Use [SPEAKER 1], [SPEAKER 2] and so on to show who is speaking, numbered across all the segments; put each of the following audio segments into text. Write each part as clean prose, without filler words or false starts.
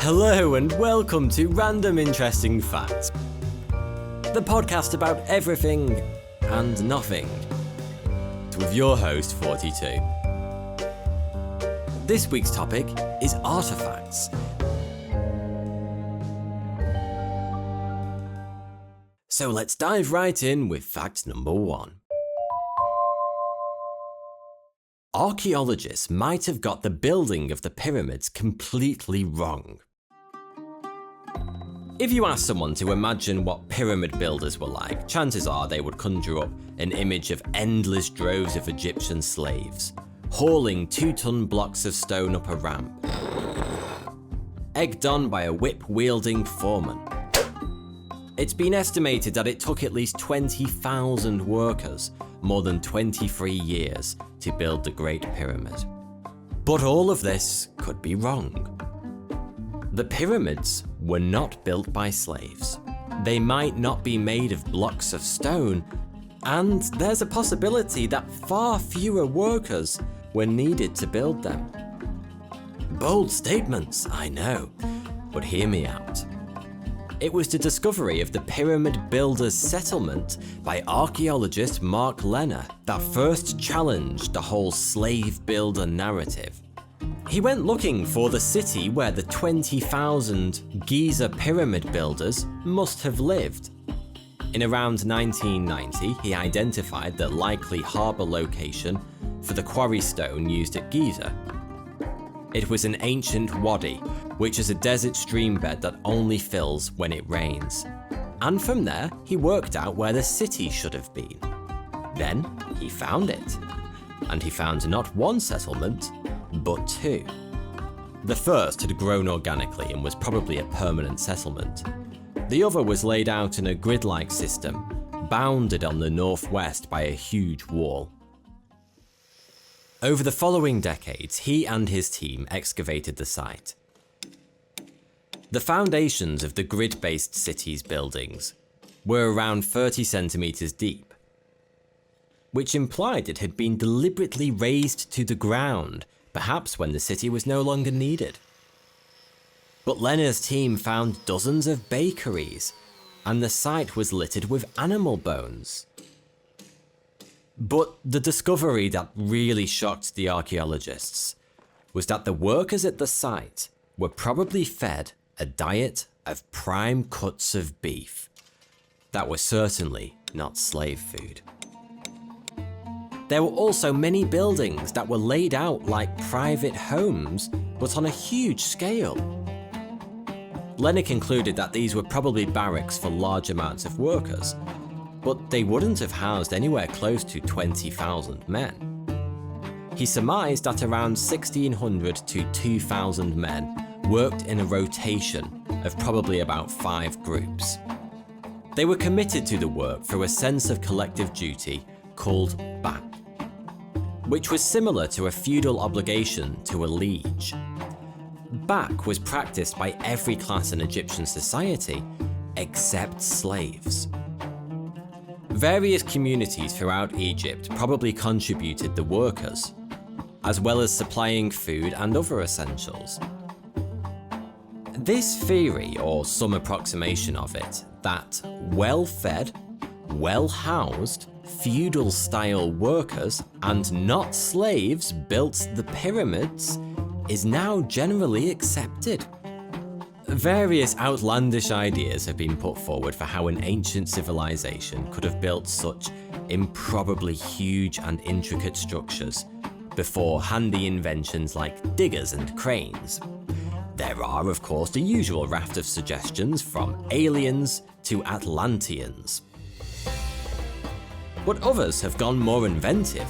[SPEAKER 1] Hello and welcome to Random Interesting Facts, the podcast about everything and nothing, with your host 42. This week's topic is artifacts. So let's dive right in with fact number 1. Archaeologists might have got the building of the pyramids completely wrong. If you ask someone to imagine what pyramid builders were like, chances are they would conjure up an image of endless droves of Egyptian slaves, hauling 2-ton blocks of stone up a ramp, egged on by a whip-wielding foreman. It's been estimated that it took at least 20,000 workers more than 23 years to build the Great Pyramid. But all of this could be wrong. The pyramids were not built by slaves. They might not be made of blocks of stone, and there's a possibility that far fewer workers were needed to build them. Bold statements, I know, but hear me out. It was the discovery of the Pyramid Builders Settlement by archaeologist Mark Lenner that first challenged the whole slave builder narrative. He went looking for the city where the 20,000 Giza pyramid builders must have lived. In around 1990, he identified the likely harbour location for the quarry stone used at Giza. It was an ancient wadi, which is a desert streambed that only fills when it rains. And from there, he worked out where the city should have been. Then, he found it. And he found not one settlement, but 2. The first had grown organically and was probably a permanent settlement. The other was laid out in a grid-like system, bounded on the northwest by a huge wall. Over the following decades, he and his team excavated the site. The foundations of the grid-based city's buildings were around 30 centimeters deep, which implied it had been deliberately razed to the ground, perhaps when the city was no longer needed. But Lenner's team found dozens of bakeries, and the site was littered with animal bones. But the discovery that really shocked the archaeologists was that the workers at the site were probably fed a diet of prime cuts of beef that were certainly not slave food. There were also many buildings that were laid out like private homes, but on a huge scale. Lenner concluded that these were probably barracks for large amounts of workers, but they wouldn't have housed anywhere close to 20,000 men. He surmised that around 1,600 to 2,000 men worked in a rotation of probably about 5 groups. They were committed to the work through a sense of collective duty called back, which was similar to a feudal obligation to a liege. Back was practiced by every class in Egyptian society except slaves. Various communities throughout Egypt probably contributed the workers, as well as supplying food and other essentials. This theory, or some approximation of it, that well-fed, well-housed, feudal-style workers and not slaves built the pyramids, is now generally accepted. Various outlandish ideas have been put forward for how an ancient civilization could have built such improbably huge and intricate structures before handy inventions like diggers and cranes. There are, of course, the usual raft of suggestions from aliens to Atlanteans. But others have gone more inventive,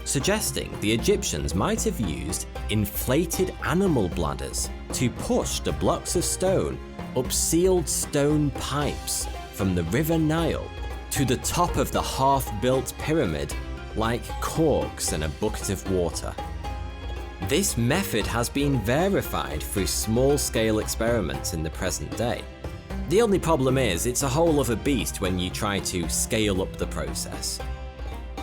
[SPEAKER 1] suggesting the Egyptians might have used inflated animal bladders to push the blocks of stone up sealed stone pipes from the River Nile to the top of the half-built pyramid like corks in a bucket of water. This method has been verified through small-scale experiments in the present day. The only problem is, it's a whole other beast when you try to scale up the process.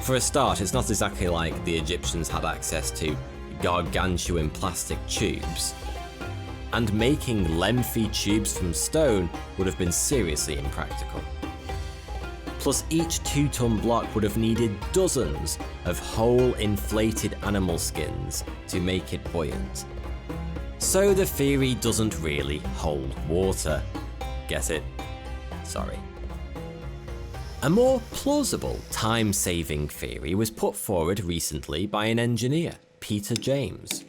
[SPEAKER 1] For a start, it's not exactly like the Egyptians had access to gargantuan plastic tubes. and making lengthy tubes from stone would have been seriously impractical. Plus, each 2-ton block would have needed dozens of whole inflated animal skins to make it buoyant. So the theory doesn't really hold water. Get it? Sorry. A more plausible time-saving theory was put forward recently by an engineer, Peter James.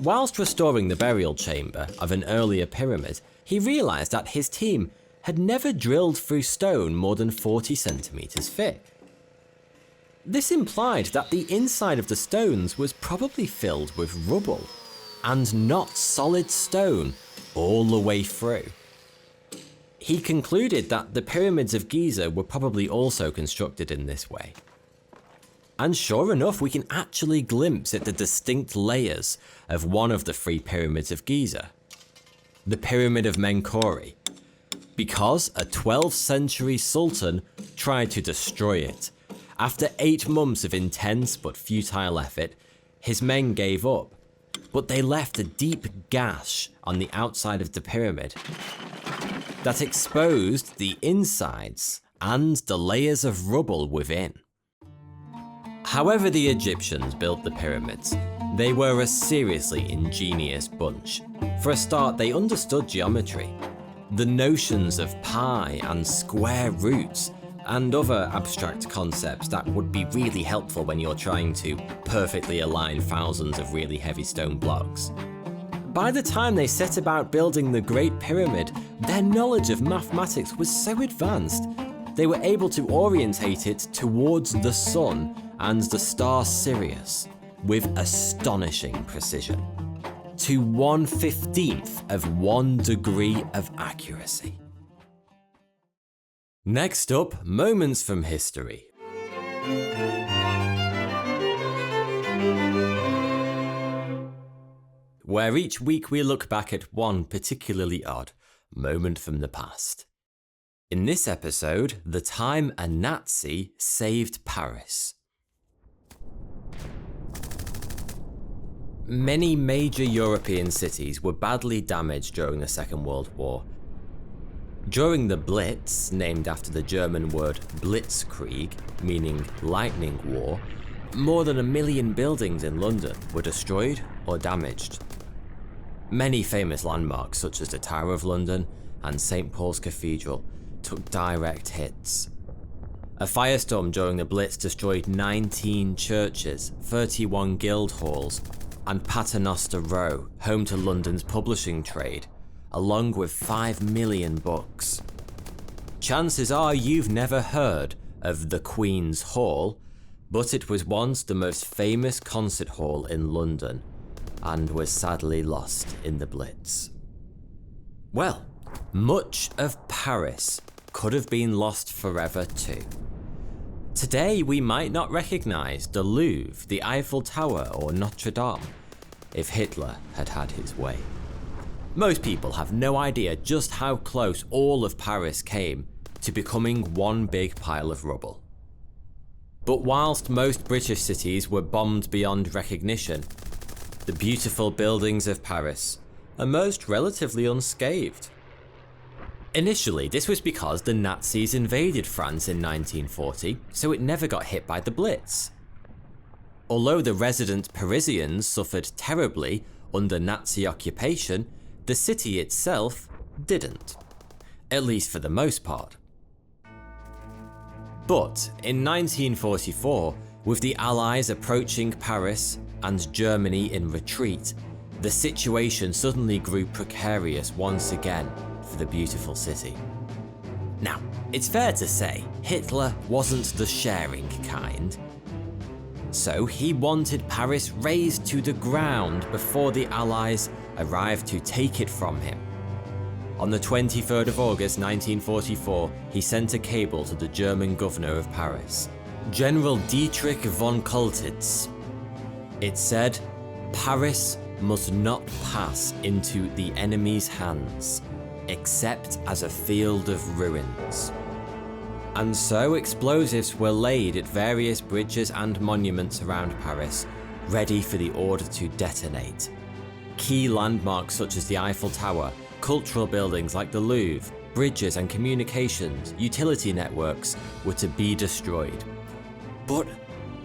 [SPEAKER 1] Whilst restoring the burial chamber of an earlier pyramid, he realised that his team had never drilled through stone more than 40 centimeters thick. This implied that the inside of the stones was probably filled with rubble, and not solid stone all the way through. He concluded that the pyramids of Giza were probably also constructed in this way. And sure enough, we can actually glimpse at the distinct layers of one of the 3 pyramids of Giza, the Pyramid of Menkaure, because a 12th century sultan tried to destroy it. After 8 months of intense but futile effort, his men gave up, but they left a deep gash on the outside of the pyramid that exposed the insides and the layers of rubble within. However the Egyptians built the pyramids, they were a seriously ingenious bunch. For a start, they understood geometry. The notions of pi and square roots and other abstract concepts that would be really helpful when you're trying to perfectly align thousands of really heavy stone blocks. By the time they set about building the Great Pyramid, their knowledge of mathematics was so advanced, they were able to orientate it towards the sun and the star Sirius with astonishing precision, to 1/15th of 1 degree of accuracy. Next up, moments from history. Where each week we look back at one particularly odd moment from the past. In this episode, the time a Nazi saved Paris. Many major European cities were badly damaged during the Second World War. During the Blitz, named after the German word Blitzkrieg, meaning lightning war, more than 1 million buildings in London were destroyed or damaged. Many famous landmarks such as the Tower of London and St. Paul's Cathedral took direct hits. A firestorm during the Blitz destroyed 19 churches, 31 guild halls, and Paternoster Row, home to London's publishing trade, along with 5 million books. Chances are you've never heard of the Queen's Hall, but it was once the most famous concert hall in London, and was sadly lost in the Blitz. Well, much of Paris could have been lost forever too. Today we might not recognise the Louvre, the Eiffel Tower or Notre Dame if Hitler had had his way. Most people have no idea just how close all of Paris came to becoming one big pile of rubble. But whilst most British cities were bombed beyond recognition, the beautiful buildings of Paris emerged relatively unscathed. Initially, this was because the Nazis invaded France in 1940, so it never got hit by the Blitz. Although the resident Parisians suffered terribly under Nazi occupation, the city itself didn't, at least for the most part. But in 1944, with the Allies approaching Paris and Germany in retreat, the situation suddenly grew precarious once again for the beautiful city. Now, it's fair to say Hitler wasn't the sharing kind. So he wanted Paris razed to the ground before the Allies arrived to take it from him. On the 23rd of August 1944, he sent a cable to the German governor of Paris, General Dietrich von Koltitz. It said, "Paris must not pass into the enemy's hands, except as a field of ruins." And so explosives were laid at various bridges and monuments around Paris, ready for the order to detonate. Key landmarks such as the Eiffel Tower, cultural buildings like the Louvre, bridges and communications, utility networks were to be destroyed. But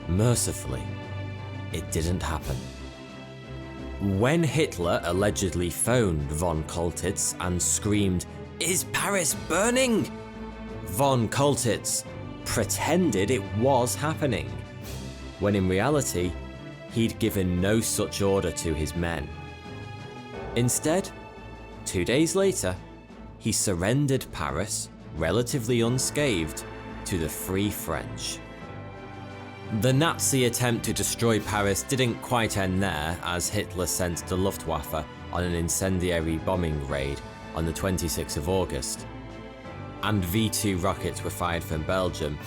[SPEAKER 1] mercifully, it didn't happen. When Hitler allegedly phoned von Koltitz and screamed, "Is Paris burning?" von Koltitz pretended it was happening, when in reality, he'd given no such order to his men. Instead, 2 days later, he surrendered Paris, relatively unscathed, to the Free French. The Nazi attempt to destroy Paris didn't quite end there, as Hitler sent the Luftwaffe on an incendiary bombing raid on the 26th of August. And V-2 rockets were fired from Belgium,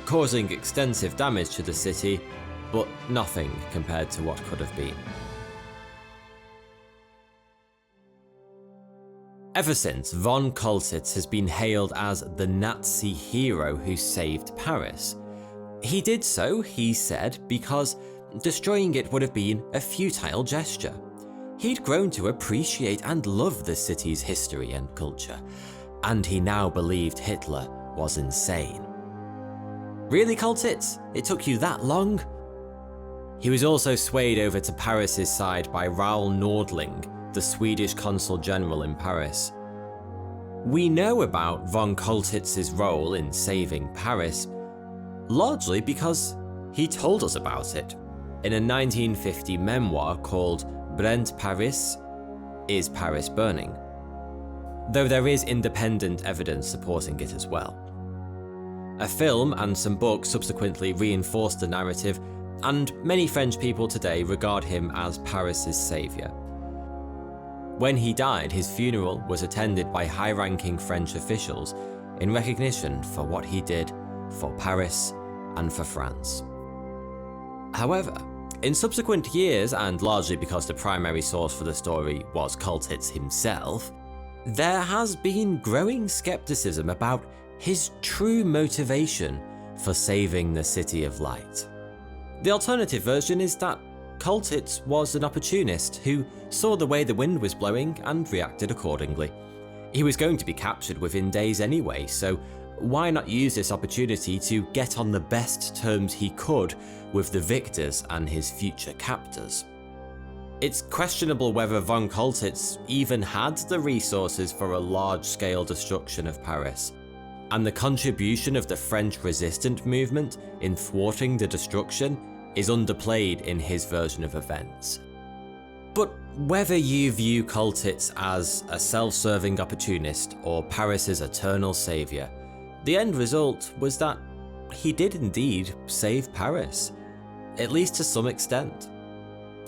[SPEAKER 1] causing extensive damage to the city, but nothing compared to what could have been. Ever since, von Koltitz has been hailed as the Nazi hero who saved Paris. He did so, he said, because destroying it would have been a futile gesture. He'd grown to appreciate and love the city's history and culture, and he now believed Hitler was insane. Really, Koltitz? It took you that long? He was also swayed over to Paris's side by Raoul Nordling, the Swedish consul general in Paris. We know about von Koltitz's role in saving Paris, largely because he told us about it in a 1950 memoir called Brennt Paris? Is Paris Burning? Though there is independent evidence supporting it as well. A film and some books subsequently reinforced the narrative, and many French people today regard him as Paris's saviour. When he died, his funeral was attended by high-ranking French officials in recognition for what he did for Paris and for France. However, in subsequent years, and largely because the primary source for the story was Koltitz himself, there has been growing skepticism about his true motivation for saving the City of Light. The alternative version is that Koltitz was an opportunist who saw the way the wind was blowing and reacted accordingly. He was going to be captured within days anyway, so why not use this opportunity to get on the best terms he could with the victors and his future captors? It's questionable whether von Koltitz even had the resources for a large-scale destruction of Paris, and the contribution of the French resistance movement in thwarting the destruction is underplayed in his version of events. But whether you view Koltitz as a self-serving opportunist or Paris's eternal saviour, the end result was that he did indeed save Paris, at least to some extent.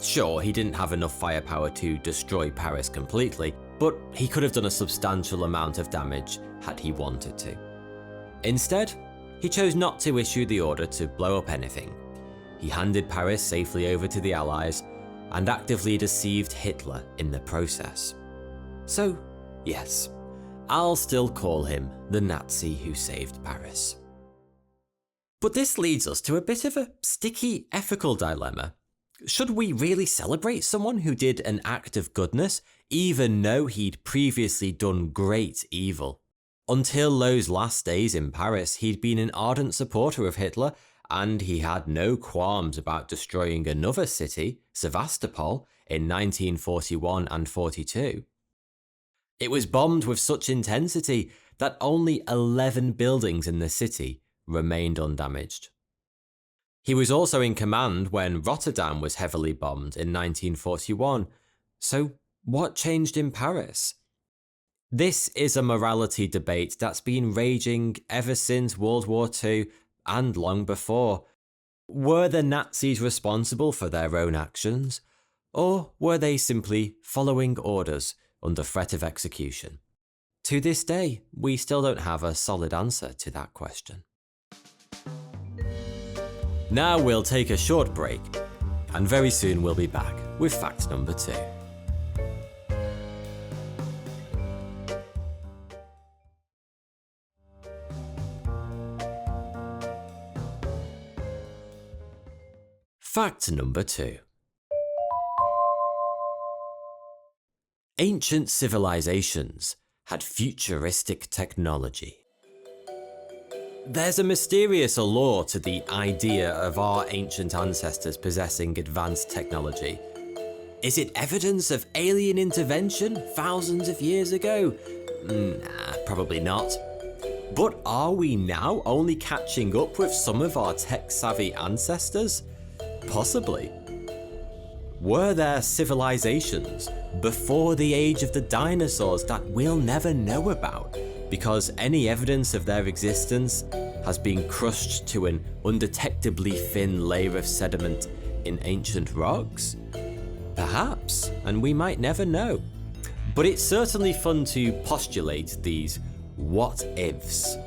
[SPEAKER 1] Sure, he didn't have enough firepower to destroy Paris completely, but he could have done a substantial amount of damage had he wanted to. Instead, he chose not to issue the order to blow up anything. He handed Paris safely over to the Allies and actively deceived Hitler in the process. So, yes, I'll still call him the Nazi who saved Paris. But this leads us to a bit of a sticky ethical dilemma. Should we really celebrate someone who did an act of goodness, even though he'd previously done great evil? Until those last days in Paris, he'd been an ardent supporter of Hitler, and he had no qualms about destroying another city, Sevastopol, in 1941 and 42. It was bombed with such intensity that only 11 buildings in the city remained undamaged. He was also in command when Rotterdam was heavily bombed in 1941, so what changed in Paris? This is a morality debate that's been raging ever since World War II and long before. Were the Nazis responsible for their own actions, or were they simply following orders under threat of execution? To this day, we still don't have a solid answer to that question. Now we'll take a short break, and very soon we'll be back with fact number 2. Fact number 2. Ancient civilizations had futuristic technology. There's a mysterious allure to the idea of our ancient ancestors possessing advanced technology. Is it evidence of alien intervention thousands of years ago? Nah, probably not. But are we now only catching up with some of our tech-savvy ancestors? Possibly. Were there civilizations before the age of the dinosaurs that we'll never know about because any evidence of their existence has been crushed to an undetectably thin layer of sediment in ancient rocks? Perhaps, and we might never know. But it's certainly fun to postulate these what-ifs.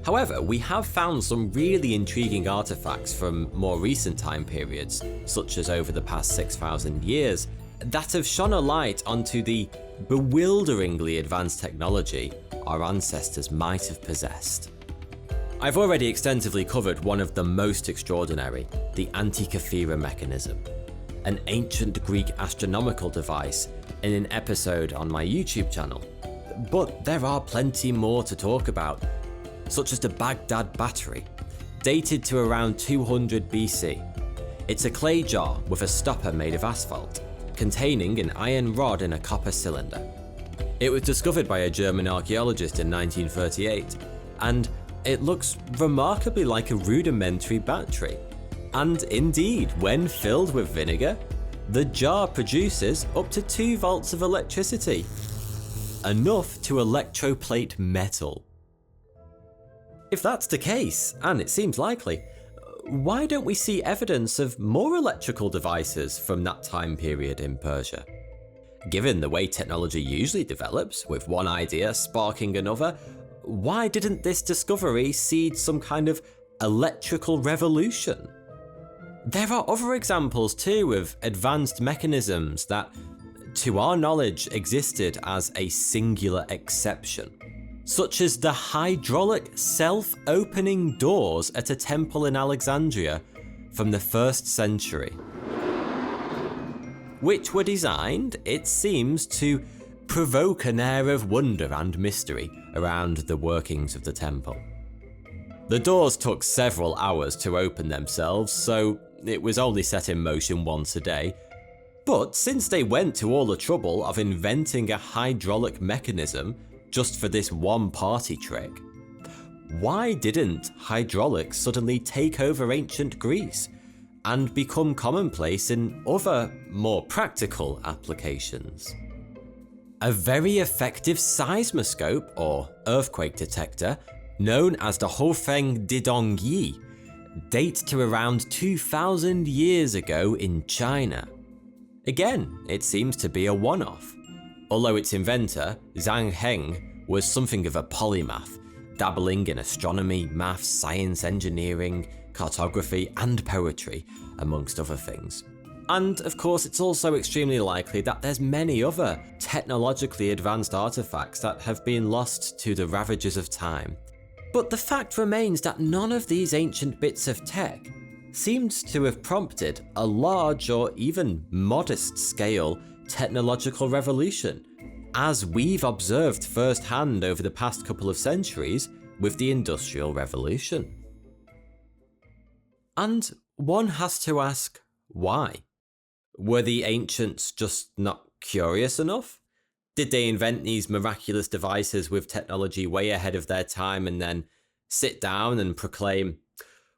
[SPEAKER 1] However, we have found some really intriguing artifacts from more recent time periods, such as over the past 6,000 years, that have shone a light onto the bewilderingly advanced technology our ancestors might have possessed. I've already extensively covered one of the most extraordinary, the Antikythera mechanism, an ancient Greek astronomical device, in an episode on my YouTube channel. But there are plenty more to talk about, such as the Baghdad battery, dated to around 200 BC. It's a clay jar with a stopper made of asphalt, containing an iron rod in a copper cylinder. It was discovered by a German archaeologist in 1938, and it looks remarkably like a rudimentary battery. And indeed, when filled with vinegar, the jar produces up to 2 volts of electricity, enough to electroplate metal. If that's the case, and it seems likely, why don't we see evidence of more electrical devices from that time period in Persia? Given the way technology usually develops, with one idea sparking another, why didn't this discovery seed some kind of electrical revolution? There are other examples too of advanced mechanisms that, to our knowledge, existed as a singular exception, such as the hydraulic self-opening doors at a temple in Alexandria from the 1st century, which were designed, it seems, to provoke an air of wonder and mystery around the workings of the temple. The doors took several hours to open themselves, so it was only set in motion once a day. But since they went to all the trouble of inventing a hydraulic mechanism just for this one party trick, why didn't hydraulics suddenly take over ancient Greece and become commonplace in other, more practical applications? A very effective seismoscope, or earthquake detector, known as the Hofeng Didongyi, dates to around 2,000 years ago in China. Again, it seems to be a one-off, although its inventor, Zhang Heng, was something of a polymath, dabbling in astronomy, maths, science, engineering, cartography, and poetry, amongst other things. And of course, it's also extremely likely that there's many other technologically advanced artifacts that have been lost to the ravages of time. But the fact remains that none of these ancient bits of tech seems to have prompted a large or even modest scale technological revolution, as we've observed firsthand over the past couple of centuries with the Industrial Revolution. And one has to ask, why? Were the ancients just not curious enough? Did they invent these miraculous devices with technology way ahead of their time and then sit down and proclaim,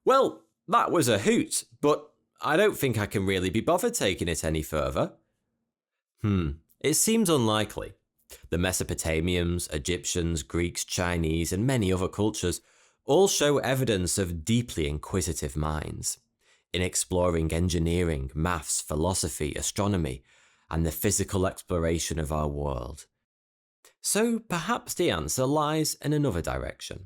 [SPEAKER 1] well, that was a hoot, but I don't think I can really be bothered taking it any further? It seems unlikely. The Mesopotamians, Egyptians, Greeks, Chinese, and many other cultures all show evidence of deeply inquisitive minds in exploring engineering, maths, philosophy, astronomy, and the physical exploration of our world. So perhaps the answer lies in another direction.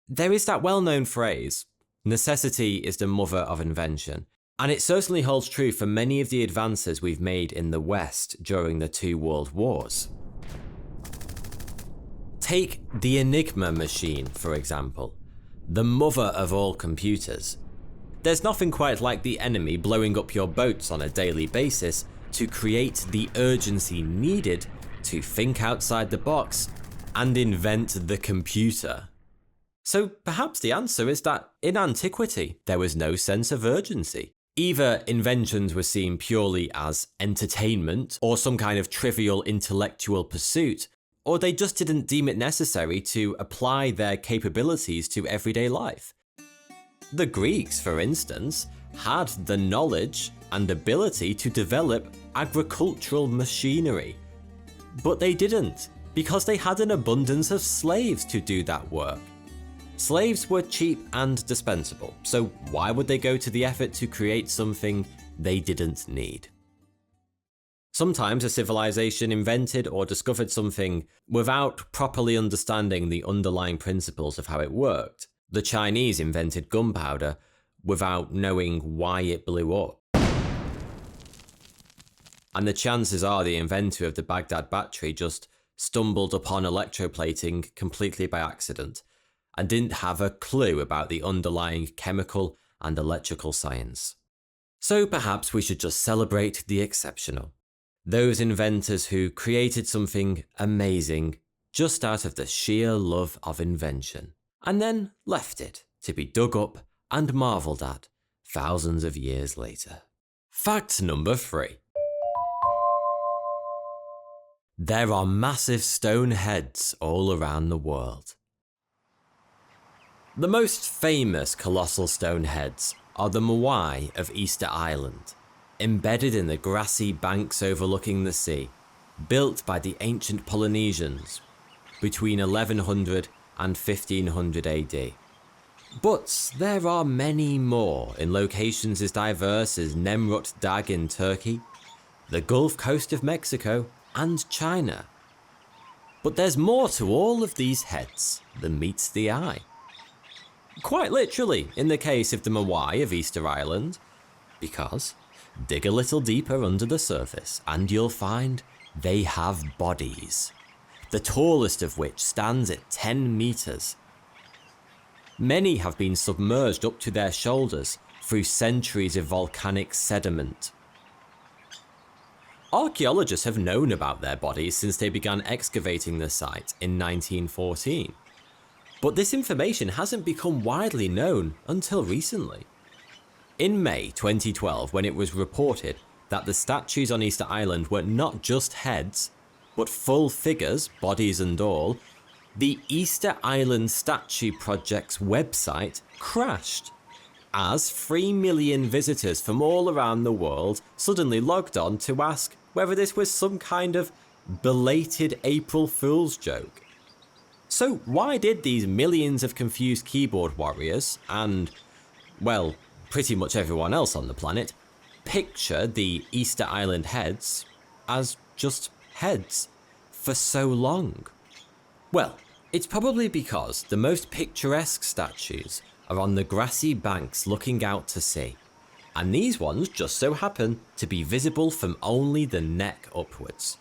[SPEAKER 1] There is that well-known phrase, necessity is the mother of invention, and it certainly holds true for many of the advances we've made in the West during the 2 world wars. Take the Enigma machine, for example, the mother of all computers. There's nothing quite like the enemy blowing up your boats on a daily basis to create the urgency needed to think outside the box and invent the computer. So perhaps the answer is that in antiquity there was no sense of urgency. Either inventions were seen purely as entertainment or some kind of trivial intellectual pursuit, or they just didn't deem it necessary to apply their capabilities to everyday life. The Greeks, for instance, had the knowledge and ability to develop agricultural machinery, but they didn't because they had an abundance of slaves to do that work. Slaves were cheap and dispensable, so why would they go to the effort to create something they didn't need? Sometimes a civilization invented or discovered something without properly understanding the underlying principles of how it worked. The Chinese invented gunpowder without knowing why it blew up. And the chances are the inventor of the Baghdad battery just stumbled upon electroplating completely by accident and didn't have a clue about the underlying chemical and electrical science. So perhaps we should just celebrate the exceptional. Those inventors who created something amazing just out of the sheer love of invention, and then left it to be dug up and marvelled at thousands of years later. Fact number 3. There are massive stone heads all around the world. The most famous colossal stone heads are the Moai of Easter Island, embedded in the grassy banks overlooking the sea, built by the ancient Polynesians between 1100 and 1500 AD. But there are many more in locations as diverse as Nemrut Dag in Turkey, the Gulf Coast of Mexico, and China. But there's more to all of these heads than meets the eye. Quite literally in the case of the Moai of Easter Island, because dig a little deeper under the surface and you'll find they have bodies, the tallest of which stands at 10 meters. Many have been submerged up to their shoulders through centuries of volcanic sediment. Archaeologists have known about their bodies since they began excavating the site in 1914. But this information hasn't become widely known until recently. In May 2012, when it was reported that the statues on Easter Island were not just heads, but full figures, bodies and all, the Easter Island Statue Project's website crashed, as 3 million visitors from all around the world suddenly logged on to ask whether this was some kind of belated April Fool's joke. So why did these millions of confused keyboard warriors and, well, pretty much everyone else on the planet, picture the Easter Island heads as just heads for so long? Well, it's probably because the most picturesque statues are on the grassy banks looking out to sea, and these ones just so happen to be visible from only the neck upwards.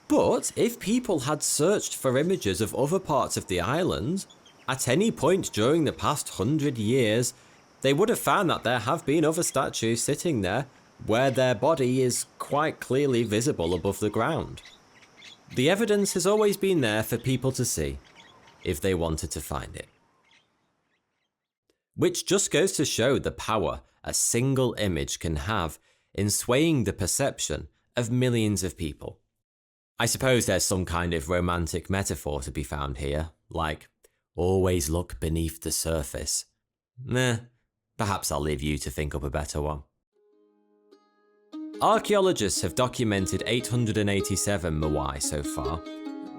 [SPEAKER 1] But if people had searched for images of other parts of the island, at any point during the past 100 years, they would have found that there have been other statues sitting there where their body is quite clearly visible above the ground. The evidence has always been there for people to see, if they wanted to find it. Which just goes to show the power a single image can have in swaying the perception of millions of people. I suppose there's some kind of romantic metaphor to be found here, like, always look beneath the surface. Perhaps I'll leave you to think up a better one. Archaeologists have documented 887 Moai so far,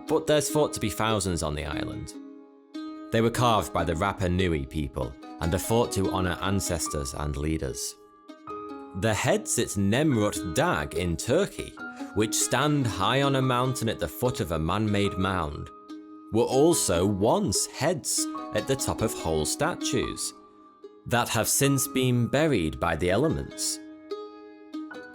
[SPEAKER 1] but there's thought to be thousands on the island. They were carved by the Rapa Nui people and are thought to honour ancestors and leaders. The heads at Nemrut Dag in Turkey, which stand high on a mountain at the foot of a man-made mound, were also once heads at the top of whole statues that have since been buried by the elements.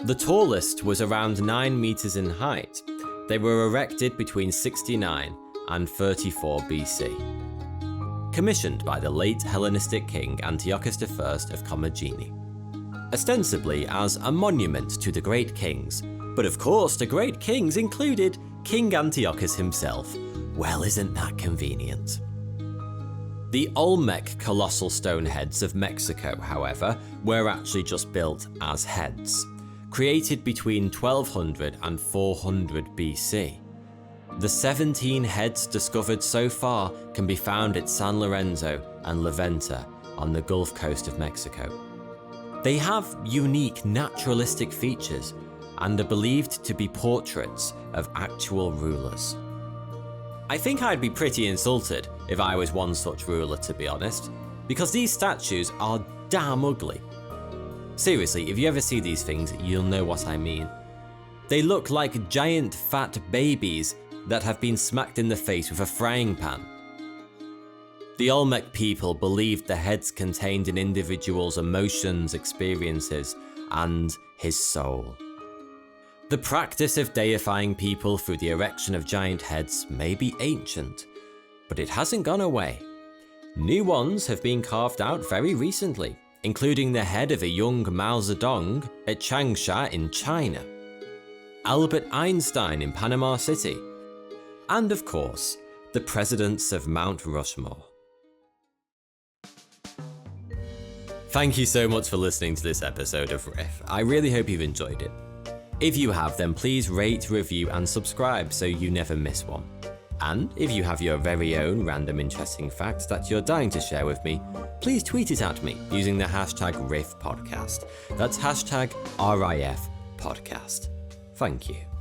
[SPEAKER 1] The tallest was around 9 meters in height. They were erected between 69 and 34 BC. Commissioned by the late Hellenistic king Antiochus I of Commagene. ostensibly as a monument to the great kings. But of course, the great kings included King Antiochus himself. Well, isn't that convenient? The Olmec colossal stone heads of Mexico, however, were actually just built as heads, created between 1200 and 400 BC. The 17 heads discovered so far can be found at San Lorenzo and La Venta on the Gulf Coast of Mexico. They have unique naturalistic features and are believed to be portraits of actual rulers. I think I'd be pretty insulted if I was one such ruler, to be honest, because these statues are damn ugly. Seriously, if you ever see these things, you'll know what I mean. They look like giant fat babies that have been smacked in the face with a frying pan. The Olmec people believed the heads contained an individual's emotions, experiences, and his soul. The practice of deifying people through the erection of giant heads may be ancient, but it hasn't gone away. New ones have been carved out very recently, including the head of a young Mao Zedong at Changsha in China, Albert Einstein in Panama City, and of course, the presidents of Mount Rushmore. Thank you so much for listening to this episode of RIF. I really hope you've enjoyed it. If you have, then please rate, review, and subscribe so you never miss one. And if you have your very own random interesting facts that you're dying to share with me, please tweet it at me using the hashtag RIFPodcast. That's hashtag RIF podcast. Thank you.